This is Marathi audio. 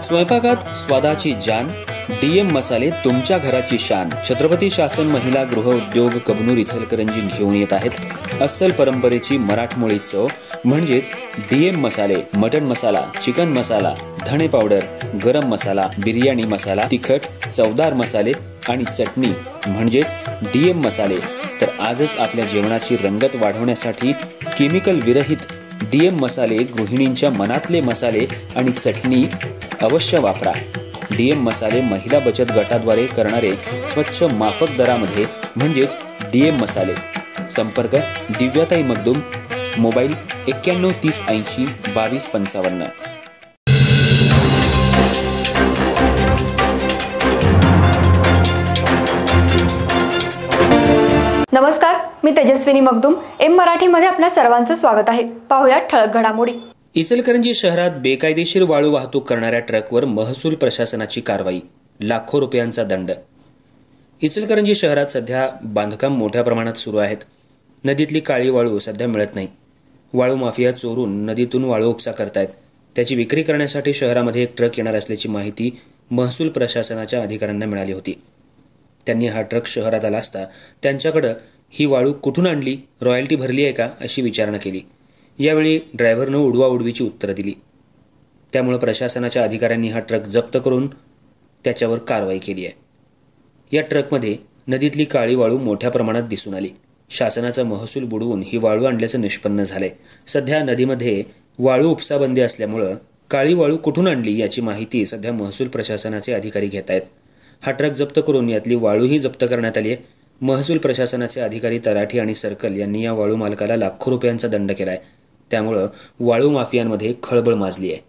स्वयंपाकात स्वादाची जान, डीएम मसाले तुमच्या घराची शान. छत्रपती शासन महिला गृह उद्योग कबनूर इचलकरंजी घेऊन येत आहेत अस्सल परंपरेची मराठमोळी चव म्हणजेच डीएम मसाले. मटन मसाला, चिकन मसाला, धणे पावडर, गरम मसाला, बिर्याणी मसाला, तिखट चवदार मसाले आणि चटणी म्हणजेच डीएम मसाले. तर आजच आपल्या जेवणाची रंगत वाढवण्यासाठी केमिकल विरहित डीएम मसाले, गृहिणींच्या मनातले मसाले आणि चटणी अवश्य वापरा. डीएम मसाले महिला बचत गटाद्वारे करणारे स्वच्छ माफक दरामध्ये म्हणजेच डीएम मसाले. संपर्क दिव्याताई मगदूम, मोबाईल 91 30 80 22 55. नमस्कार, मी तेजस्विनी मगदूम. एम मराठीमध्ये आपल्या सर्वांचं स्वागत आहे. पाहूया ठळक घडामोडी. इचलकरंजी शहरात बेकायदेशीर वाळू वाहतूक करणाऱ्या ट्रकवर महसूल प्रशासनाची कारवाई, लाखो रुपयांचा दंड. इचलकरंजी शहरात सध्या बांधकाम मोठ्या प्रमाणात सुरू आहेत. नदीतली काळी वाळू सध्या मिळत नाही. वाळू माफिया चोरून नदीतून वाळू उपसा करतायत. त्याची विक्री करण्यासाठी शहरामध्ये एक ट्रक येणार असल्याची माहिती महसूल प्रशासनाच्या अधिकाऱ्यांना मिळाली होती. त्यांनी हा ट्रक शहरात आला असता त्यांच्याकडे ही वाळू कुठून आणली, रॉयल्टी भरली आहे का अशी विचारणा केली. यावेळी ड्रायव्हरनं उडवाउडवीची उत्तरं दिली. त्यामुळे प्रशासनाच्या अधिकाऱ्यांनी हा ट्रक जप्त करून त्याच्यावर कारवाई केली आहे. या ट्रकमध्ये नदीतली काळी वाळू मोठ्या प्रमाणात दिसून आली. शासनाचा महसूल बुडवून ही वाळू आणल्याचं निष्पन्न झालंय. सध्या नदीमध्ये वाळू उपसा बंदी असल्यामुळं काळी वाळू कुठून आणली याची माहिती सध्या महसूल प्रशासनाचे अधिकारी घेत आहेत. हा ट्रक जप्त करून यातली वाळूही जप्त करण्यात आली आहे. महसूल प्रशासनाचे अधिकारी तलाठी आणि सर्कल यांनी या वाळू मालकाला लाखो रुपयांचा दंड केलाय. त्यामुळं वाळू माफियांमध्ये खळबळ माजली आहे.